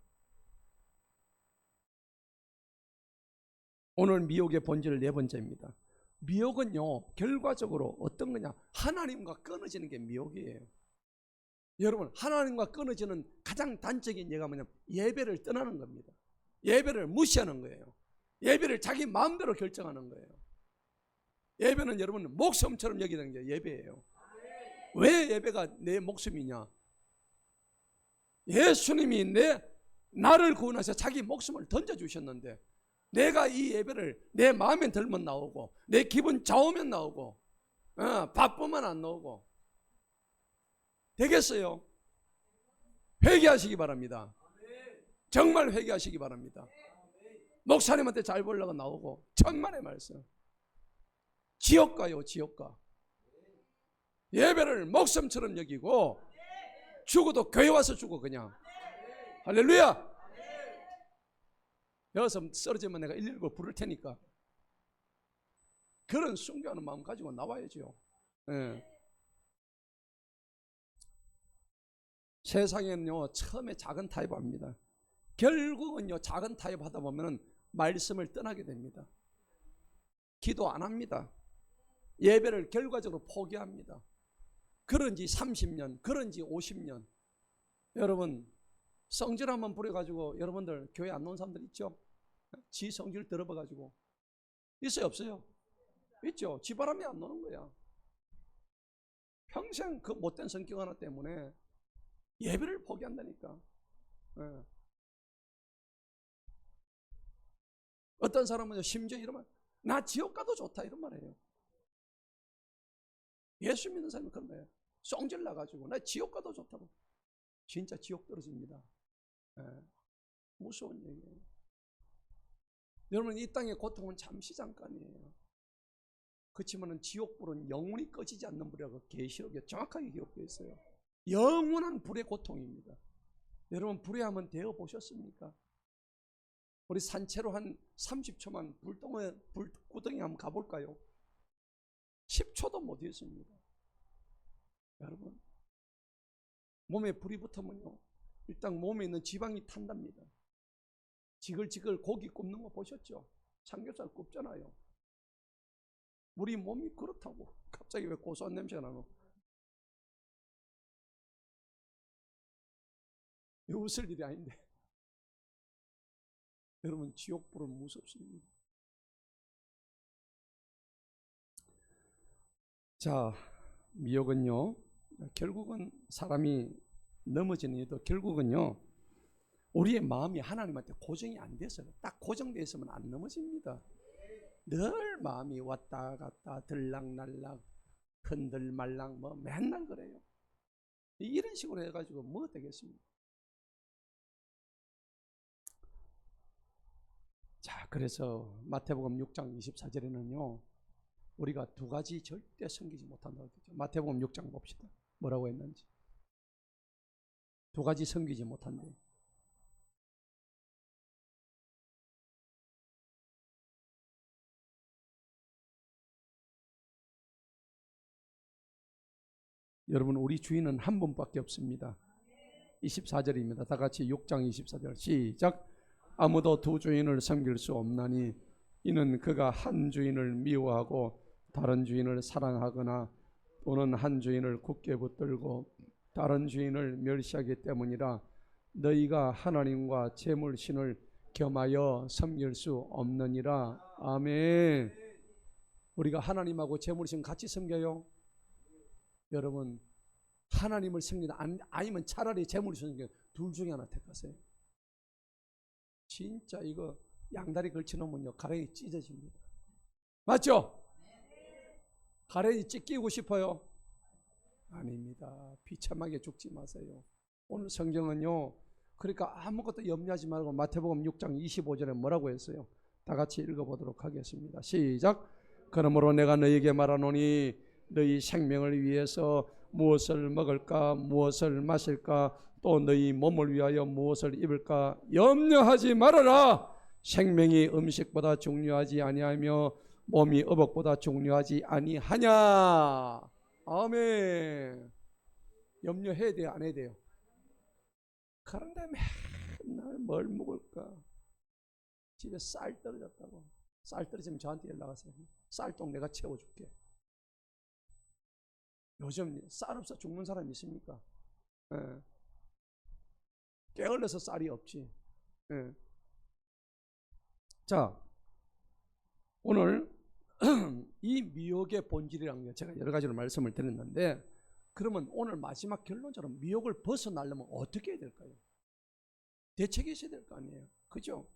오늘 미혹의 본질 네 번째입니다. 미혹은요, 결과적으로 어떤 거냐? 하나님과 끊어지는 게 미혹이에요. 여러분, 하나님과 끊어지는 가장 단적인 예가 뭐냐면 예배를 떠나는 겁니다. 예배를 무시하는 거예요. 예배를 자기 마음대로 결정하는 거예요. 예배는 여러분 목숨처럼 여기는 게 예배예요. 왜 예배가 내 목숨이냐? 예수님이 나를 구원하셔 자기 목숨을 던져주셨는데, 내가 이 예배를 내 마음에 들면 나오고, 내 기분 좋으면 나오고, 바쁘면 안 나오고 되겠어요? 회개하시기 바랍니다. 정말 회개하시기 바랍니다. 목사님한테 잘 보려고 나오고 천만의 말씀. 지옥 가요, 지옥 가. 예배를 목숨처럼 여기고 죽어도 교회 와서 죽어 그냥. 할렐루야. 여기서 쓰러지면 내가 119 부를 테니까 그런 순교하는 마음 가지고 나와야죠. 세상에는요, 처음에 작은 타협합니다. 결국은요, 작은 타협하다 보면 말씀을 떠나게 됩니다. 기도 안 합니다. 예배를 결과적으로 포기합니다. 그런 지 30년, 그런 지 50년. 여러분, 성질 한번 부려가지고 여러분들 교회 안 나온 사람들 있죠? 지 성질 들어봐가지고. 있어요, 없어요? 있죠. 지 바람이 안 나오는 거야. 평생 그 못된 성격 하나 때문에 예배를 포기한다니까. 어떤 사람은 심지어 이러면 나 지옥 가도 좋다 이런 말이에요. 예수 믿는 사람이 그런 거예요. 성질 나가지고 나 지옥 가도 좋다고. 진짜 지옥 떨어집니다. 무서운 얘기예요. 여러분, 이 땅의 고통은 잠시 잠깐이에요. 그렇지만 지옥불은 영원히 꺼지지 않는 불이라고 계시록에 정확하게 기록되어 있어요. 영원한 불의 고통입니다. 여러분, 불의하면 되어 보셨습니까? 우리 산채로 한 30초만 불구덩이 한번 가볼까요? 10초도 못 했습니다. 여러분, 몸에 불이 붙으면요, 일단 몸에 있는 지방이 탄답니다. 지글지글 고기 굽는 거 보셨죠? 삼겹살 굽잖아요. 우리 몸이 그렇다고. 갑자기 왜 고소한 냄새가 나노? 이거 웃을 일이 아닌데. 여러분, 지옥불은 무섭습니다. 자, 미혹은요, 결국은 사람이 넘어지는 일도 결국은요, 우리의 마음이 하나님한테 고정이 안 돼서요. 딱 고정되어 있으면 안 넘어집니다. 늘 마음이 왔다 갔다 들락날락 흔들말락 뭐 맨날 그래요. 이런 식으로 해가지고 뭐 되겠습니까? 자, 그래서 마태복음 6장 24절에는요, 우리가 두 가지 절대 섬기지 못한다고 했죠. 마태복음 6장 봅시다. 뭐라고 했는지. 두 가지 섬기지 못한대. 여러분, 우리 주인은 한 분밖에 없습니다. 24절입니다. 다 같이 6장 24절 시작. 아무도 두 주인을 섬길 수 없나니 이는 그가 한 주인을 미워하고 다른 주인을 사랑하거나 또는 한 주인을 굳게 붙들고 다른 주인을 멸시하기 때문이라. 너희가 하나님과 재물신을 겸하여 섬길 수 없느니라. 아멘. 우리가 하나님하고 재물신 같이 섬겨요? 여러분, 하나님을 섬기다 아니면 차라리 재물을 섬겨, 둘 중에 하나 택하세요. 진짜 이거 양다리 걸쳐놓으면요, 가랭이 찢어집니다. 맞죠? 가랭이 찢기고 싶어요? 아닙니다. 비참하게 죽지 마세요. 오늘 성경은요, 그러니까 아무것도 염려하지 말고 마태복음 6장 25절에 뭐라고 했어요? 다 같이 읽어보도록 하겠습니다. 시작. 그러므로 내가 너희에게 말하노니 너희 생명을 위해서 무엇을 먹을까 무엇을 마실까 또 너희 몸을 위하여 무엇을 입을까 염려하지 말아라. 생명이 음식보다 중요하지 아니하며 몸이 의복보다 중요하지 아니하냐. 아멘. 염려해야 돼요 안 해야 돼요? 그런데 맨날 뭘 먹을까? 집에 쌀 떨어졌다고. 쌀 떨어지면 저한테 연락하세요. 쌀똥 내가 채워줄게. 요즘 쌀 없어 죽는 사람 있습니까? 예. 게을러서 쌀이 없지. 예. 자, 오늘 이 미혹의 본질이라는 게 제가 여러 가지로 말씀을 드렸는데, 그러면 오늘 마지막 결론처럼 미혹을 벗어나려면 어떻게 해야 될까요? 대책이 있어야 될 거 아니에요. 그죠?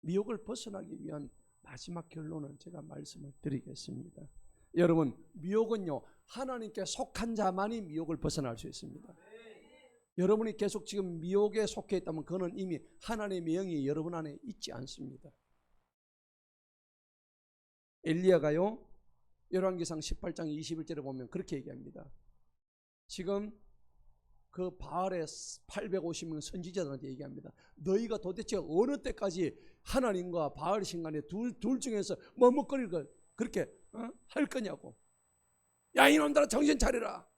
미혹을 벗어나기 위한 마지막 결론을 제가 말씀을 드리겠습니다. 여러분, 미혹은요, 하나님께 속한 자만이 미혹을 벗어날 수 있습니다. 여러분이 계속 지금 미혹에 속해 있다면 그는 이미 하나님의 영이 여러분 안에 있지 않습니다. 엘리야가요, 열왕기상 18장 21절에 보면 그렇게 얘기합니다. 지금 그 바알의 850명 선지자들한테 얘기합니다. 너희가 도대체 어느 때까지 하나님과 바알 신간에 둘 중에서 머뭇거릴 걸 그렇게 할 거냐고. 야 이놈들아 정신 차리라.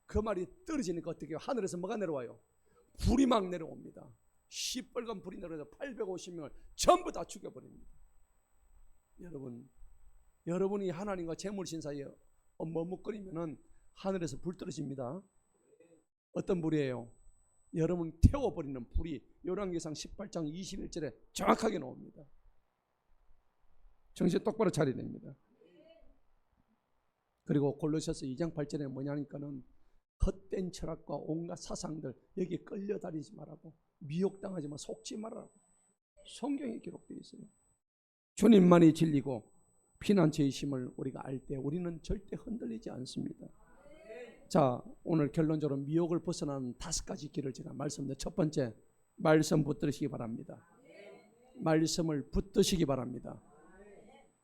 그 말이 떨어지니까 어떻게 해요? 하늘에서 뭐가 내려와요? 불이 막 내려옵니다. 시뻘건 불이 내려와서 850명을 전부 다 죽여버립니다. 여러분이 하나님과 재물신 사이에 머뭇거리면은 하늘에서 불 떨어집니다. 어떤 불이에요? 여러분 태워버리는 불이 열왕기상 18장 21절에 정확하게 나옵니다. 정신 똑바로 차려야 됩니다. 그리고 골로새서 2장 8절에 뭐냐니까는 헛된 철학과 온갖 사상들 여기에 끌려다니지 말라고, 미혹당하지만 속지 말라고 성경에 기록되어 있어요. 주님만이 진리고 피난처의 힘을 우리가 알 때 우리는 절대 흔들리지 않습니다. 자, 오늘 결론적으로 미혹을 벗어나는 5가지 길을 제가 말씀드렸는데, 첫 번째, 말씀 붙드시기 바랍니다. 말씀을 붙드시기 바랍니다.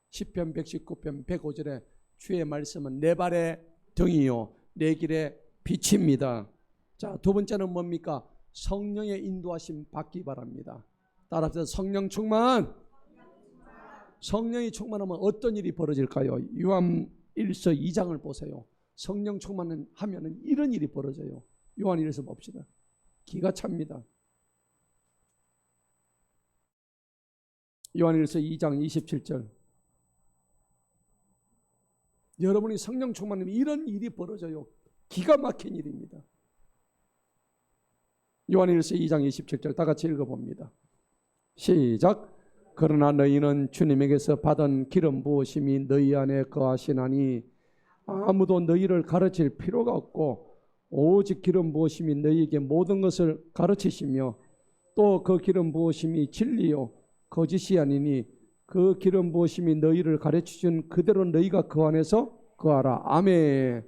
시편 119편 105절에 주의 말씀은 내 발의 등이요 내 길의 빛입니다. 자, 두 번째는 뭡니까? 성령의 인도하심 받기 바랍니다. 따라서 성령 충만. 성령이 충만하면 어떤 일이 벌어질까요? 요한 1서 2장을 보세요. 성령 충만하면 이런 일이 벌어져요. 요한 1서 봅시다. 기가 찹니다. 요한 1서 2장 27절. 여러분이 성령 충만하면 이런 일이 벌어져요. 기가 막힌 일입니다. 요한 1서 2장 27절 다 같이 읽어봅니다. 시작. 그러나 너희는 주님에게서 받은 기름 부으심이 너희 안에 거하시나니 아무도 너희를 가르칠 필요가 없고 오직 기름 부으심이 너희에게 모든 것을 가르치시며 또 그 기름 부으심이 진리요 거짓이 아니니 그 기름 부으심이 너희를 가르치준 그대로 너희가 그 안에서 거하라. 아멘.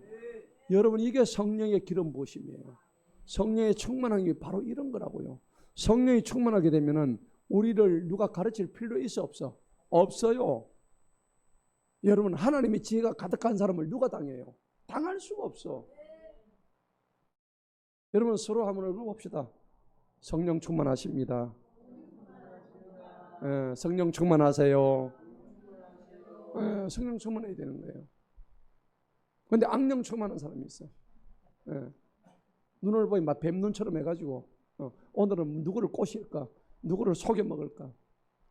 여러분 이게 성령의 기름 부으심이에요. 성령의 충만함이 바로 이런 거라고요. 성령이 충만하게 되면은 우리를 누가 가르칠 필요 있어 없어? 없어요. 여러분 하나님의 지혜가 가득한 사람을 누가 당해요? 당할 수가 없어. 여러분 서로 한번 얼굴 봅시다. 성령 충만하십니다. 성령 충만하세요. 성령 충만해야 되는 거예요. 그런데 악령 충만한 사람이 있어. 눈을 보니 막 뱀눈처럼 해가지고 오늘은 누구를 꼬실까? 누구를 속여 먹을까?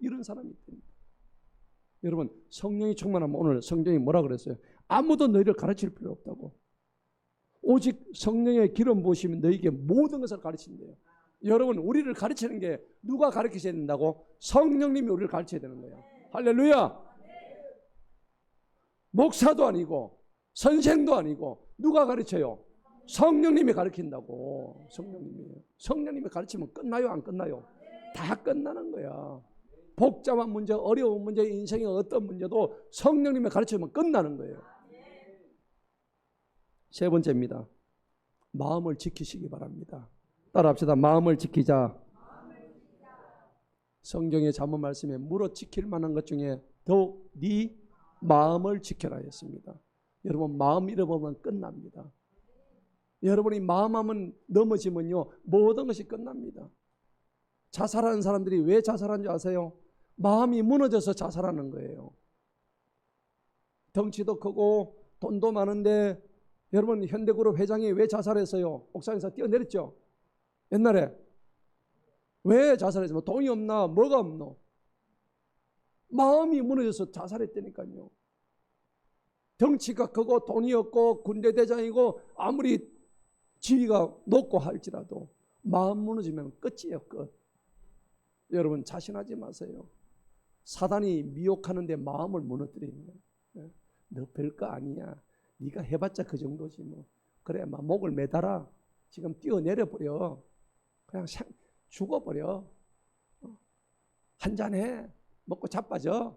이런 사람이 있답니다. 여러분 성령이 충만하면 오늘 성경이 뭐라 그랬어요? 아무도 너희를 가르칠 필요 없다고. 오직 성령의 기름 부으시면 너희에게 모든 것을 가르친대요. 여러분 우리를 가르치는 게 누가 가르치셔야 된다고? 성령님이 우리를 가르쳐야 되는 거예요. 할렐루야. 목사도 아니고 선생도 아니고 누가 가르쳐요? 성령님이 가르친다고. 성령님이 가르치면 끝나요 안 끝나요? 다 끝나는 거야. 복잡한 문제, 어려운 문제, 인생의 어떤 문제도 성령님이 가르치면 끝나는 거예요. 세 번째입니다. 마음을 지키시기 바랍니다. 따라합시다. 마음을 지키자. 성경의 잠언 말씀에 물어 지킬 만한 것 중에 더욱 네 마음을 지켜라 했습니다. 여러분 마음 잃어버리면 끝납니다. 여러분이 마음하면 넘어지면요 모든 것이 끝납니다. 자살하는 사람들이 왜 자살하는지 아세요? 마음이 무너져서 자살하는 거예요. 덩치도 크고 돈도 많은데 여러분 현대그룹 회장이 왜 자살했어요? 옥상에서 뛰어내렸죠. 옛날에 왜 자살했어요? 돈이 없나? 뭐가 없노? 마음이 무너져서 자살했다니까요. 덩치가 크고 돈이 없고 군대 대장이고 아무리 지위가 높고 할지라도 마음 무너지면 끝이에요. 끝. 여러분 자신하지 마세요. 사단이 미혹하는데 마음을 무너뜨리는 거예요. 너 별거 아니야. 네가 해봤자 그 정도지 뭐. 그래 막 목을 매달아. 지금 뛰어내려버려. 그냥 죽어버려. 한잔해. 먹고 자빠져.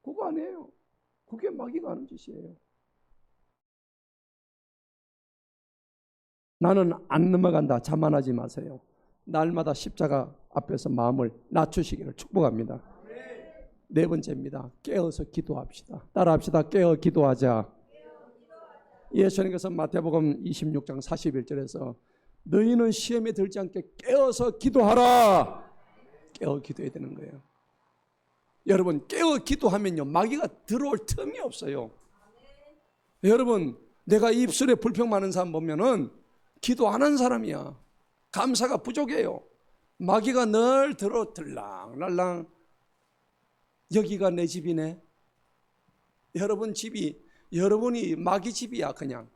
그거 아니에요. 그게 마귀가 하는 짓이에요. 나는 안 넘어간다. 자만하지 마세요. 날마다 십자가 앞에서 마음을 낮추시기를 축복합니다. 네 번째입니다. 깨어서 기도합시다. 따라합시다. 깨어 기도하자. 예수님께서 마태복음 26장 41절에서 너희는 시험에 들지 않게 깨어서 기도하라. 깨어 기도해야 되는 거예요. 여러분 깨어 기도하면요 마귀가 들어올 틈이 없어요. 여러분 내가 입술에 불평 많은 사람 보면은 기도 안 한 사람이야. 감사가 부족해요. 마귀가 늘 들어 들랑날랑 여기가 내 집이네. 여러분 집이 여러분이 마귀 집이야. 그냥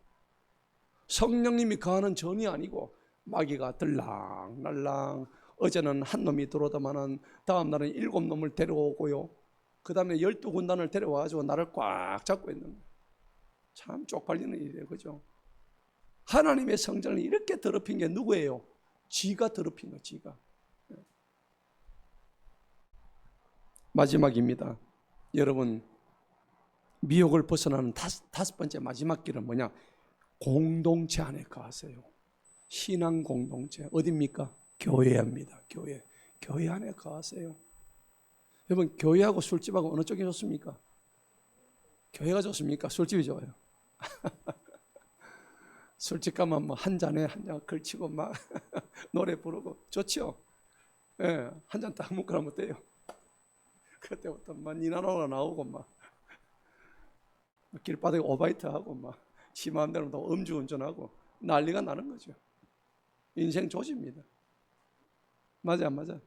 성령님이 거하는 전이 아니고 마귀가 들랑날랑 어제는 한 놈이 들어오다마는 다음 날은 7놈을 데려오고요. 그 다음에 12군단을 데려와가지고 나를 꽉 잡고 있는 거예요. 참 쪽팔리는 일이에요. 그죠? 하나님의 성전을 이렇게 더럽힌 게 누구예요? 지가 더럽힌 거, 지가. 마지막입니다. 여러분, 미혹을 벗어나는 다섯 번째 마지막 길은 뭐냐? 공동체 안에 거하세요. 신앙 공동체. 어딥니까? 교회입니다. 교회. 교회 안에 거하세요. 여러분, 교회하고 술집하고 어느 쪽이 좋습니까? 교회가 좋습니까? 술집이 좋아요. 술집 가면 뭐 한 잔에 한 잔 걸치고 막 노래 부르고 좋죠. 예, 한 잔 딱 먹고 나면 돼요. 그때부터 막 니나노가 나오고 막 길바닥에 오바이트 하고 막 지 마음대로 또 음주운전하고 난리가 나는 거죠. 인생 조지입니다. 맞아 안 맞아?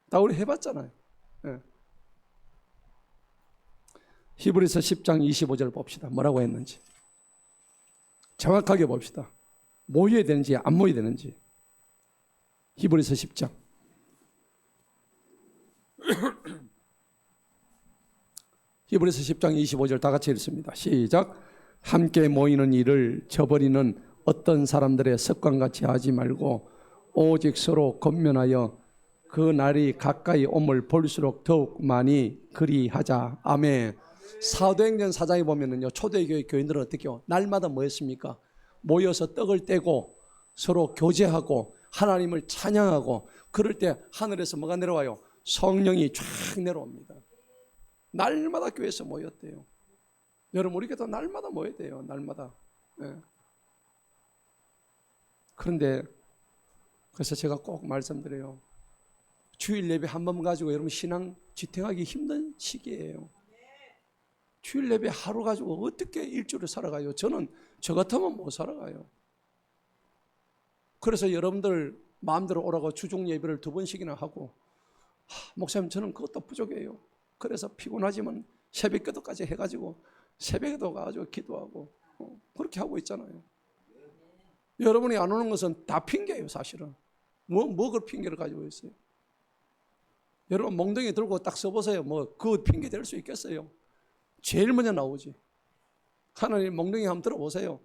다 우리 해봤잖아요. 예. 히브리서 10장 25절 봅시다. 뭐라고 했는지 정확하게 봅시다. 모여야 되는지 안 모여야 되는지. 히브리서 10장 히브리서 10장 25절 다 같이 읽습니다. 시작. 함께 모이는 일을 저버리는 어떤 사람들의 습관같이 하지 말고 오직 서로 권면하여 그 날이 가까이 옴을 볼수록 더욱 많이 그리하자. 아멘. 사도행전 4장에 보면은요 초대교회 교인들은 어떻게 해요? 날마다 뭐 했습니까? 모여서 떡을 떼고 서로 교제하고 하나님을 찬양하고 그럴 때 하늘에서 뭐가 내려와요? 성령이 쫙 내려옵니다. 날마다 교회에서 모였대요. 여러분 우리 교회도 날마다 모여야 돼요. 날마다. 네. 그런데 그래서 제가 꼭 말씀드려요. 주일 예배 한 번 가지고 여러분 신앙 지탱하기 힘든 시기예요. 주일 예배 하루 가지고 어떻게 일주일을 살아가요? 저는 저 같으면 못 살아가요. 그래서 여러분들 마음대로 오라고 주중 예배를 2번씩이나 하고 목사님 저는 그것도 부족해요. 그래서 피곤하지만 새벽기도까지 해가지고 새벽에도 가가지고 기도하고 그렇게 하고 있잖아요. 여러분이 안 오는 것은 다 핑계예요. 사실은 뭐 그 핑계를 가지고 있어요. 여러분 몽둥이 들고 딱 써보세요. 뭐 그 핑계 될 수 있겠어요? 제일 먼저 나오지. 하나님 몽둥이 한번 들어보세요.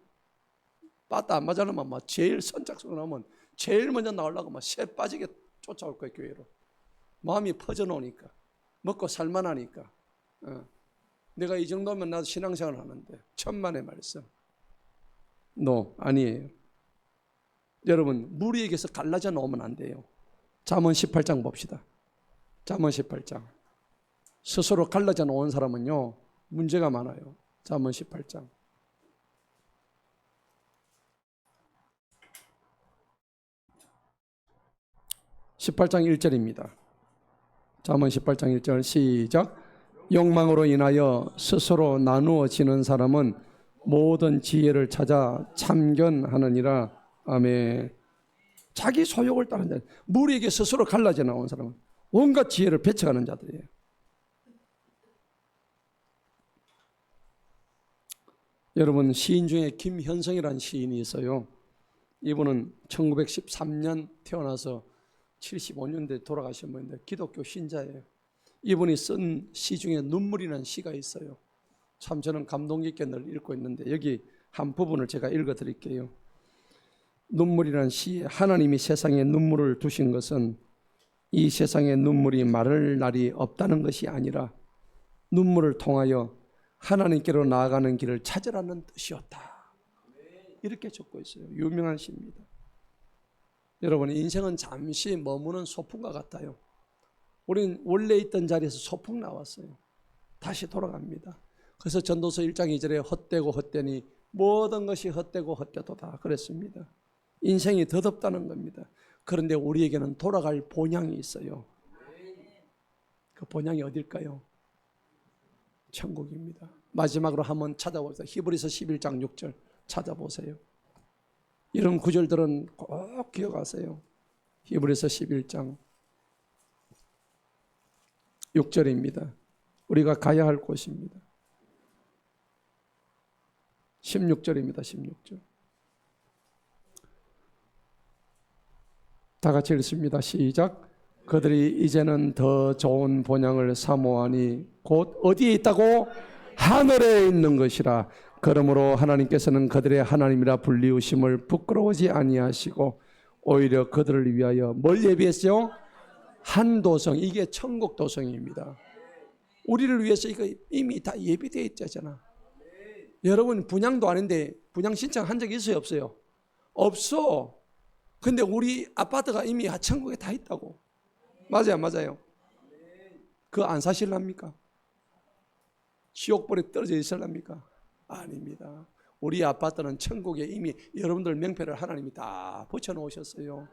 빠따 안 맞아놓으면 막 제일 선착순 하면 제일 먼저 나오려고 막 새 빠지게 쫓아올 거예요. 교회로. 마음이 퍼져 놓으니까 먹고 살만하니까. 내가 이 정도면 나도 신앙생활 하는데 천만의 말씀. 아니에요. 여러분, 무리에게서 갈라져 놓으면 안 돼요. 잠언 18장 봅시다. 잠언 18장. 스스로 갈라져 놓은 사람은요, 문제가 많아요. 잠언 18장. 18장 1절입니다. 잠언 18장 1절 시작. 욕망으로 인하여 스스로 나누어지는 사람은 모든 지혜를 찾아 참견하느니라. 아멘. 자기 소욕을 따른 자, 무리에게 스스로 갈라져 나온 사람은 온갖 지혜를 배척하는 자들이에요. 여러분, 시인 중에 김현성이라는 시인이 있어요. 이분은 1913년 태어나서 75년대 돌아가신 분인데 기독교 신자예요. 이분이 쓴 시 중에 눈물이라는 시가 있어요. 참 저는 감동 깊게 늘 읽고 있는데 여기 한 부분을 제가 읽어 드릴게요. 눈물이라는 시에 하나님이 세상에 눈물을 두신 것은 이 세상에 눈물이 마를 날이 없다는 것이 아니라 눈물을 통하여 하나님께로 나아가는 길을 찾으라는 뜻이었다. 이렇게 적고 있어요. 유명한 시입니다. 여러분, 인생은 잠시 머무는 소풍과 같아요. 우린 원래 있던 자리에서 소풍 나왔어요. 다시 돌아갑니다. 그래서 전도서 1장 2절에 헛되고 헛되니 모든 것이 헛되고 헛되도다 그랬습니다. 인생이 덧없다는 겁니다. 그런데 우리에게는 돌아갈 본향이 있어요. 그 본향이 어딜까요? 천국입니다. 마지막으로 한번 찾아보세요. 히브리서 11장 6절 찾아보세요. 이런 구절들은 꼭 기억하세요. 히브리서 11장 6절입니다. 우리가 가야 할 곳입니다. 16절입니다. 16절. 다 같이 읽습니다. 시작. 그들이 이제는 더 좋은 본향을 사모하니 곧 어디에 있다고? 하늘에 있는 것이라. 그러므로 하나님께서는 그들의 하나님이라 불리우심을 부끄러워하지 아니하시고 오히려 그들을 위하여 뭘 예비했어요? 한 도성. 이게 천국 도성입니다. 우리를 위해서 이거 이미 다 예비되어 있잖아. 여러분, 분양도 아닌데 분양 신청한 적 있어요, 없어요? 없어. 근데 우리 아파트가 이미 천국에 다 있다고. 맞아요, 맞아요. 그거 안 사실랍니까? 지옥불에 떨어져 있을랍니까? 아닙니다. 우리 아파트는 천국에 이미 여러분들 명패를 하나님이 다 붙여놓으셨어요.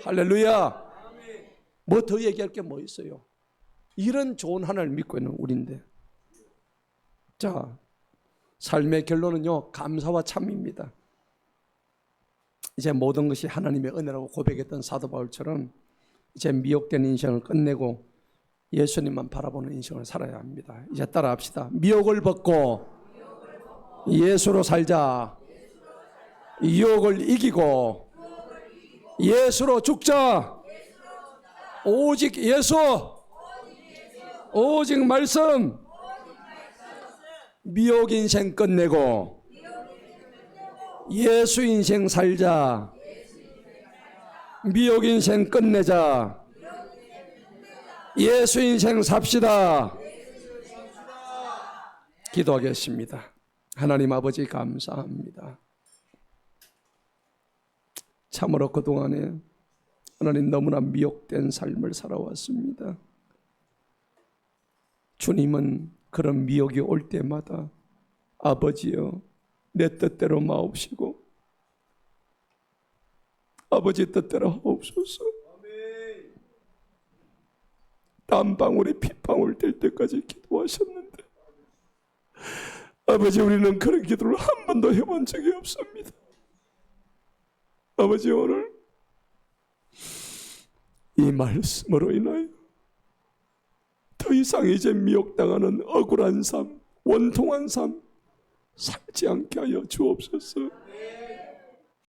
할렐루야. 뭐 더 얘기할 게 뭐 있어요? 이런 좋은 하나님을 믿고 있는 우리인데. 자, 삶의 결론은요, 감사와 참입니다. 이제 모든 것이 하나님의 은혜라고 고백했던 사도 바울처럼 이제 미혹된 인생을 끝내고 예수님만 바라보는 인생을 살아야 합니다. 이제 따라합시다. 미혹을 벗고 예수로 살자. 유혹을 이기고 예수로 죽자. 오직 예수, 오직 말씀. 미혹 인생 끝내고 예수 인생 살자. 미혹 인생 끝내자. 예수 인생 삽시다. 기도하겠습니다. 하나님 아버지 감사합니다. 참으로 그동안에 하나님 너무나 미혹된 삶을 살아왔습니다. 주님은 그런 미혹이 올 때마다 아버지여 내 뜻대로 마옵시고 아버지 뜻대로 하옵소서. 땀방울이 핏방울 될 때까지 기도하셨는데 아버지, 우리는 그런 기도를 한 번도 해본 적이 없습니다. 아버지, 오늘 이 말씀으로 인하여 더 이상 이제 미혹당하는 억울한 삶, 원통한 삶 살지 않게 하여 주옵소서.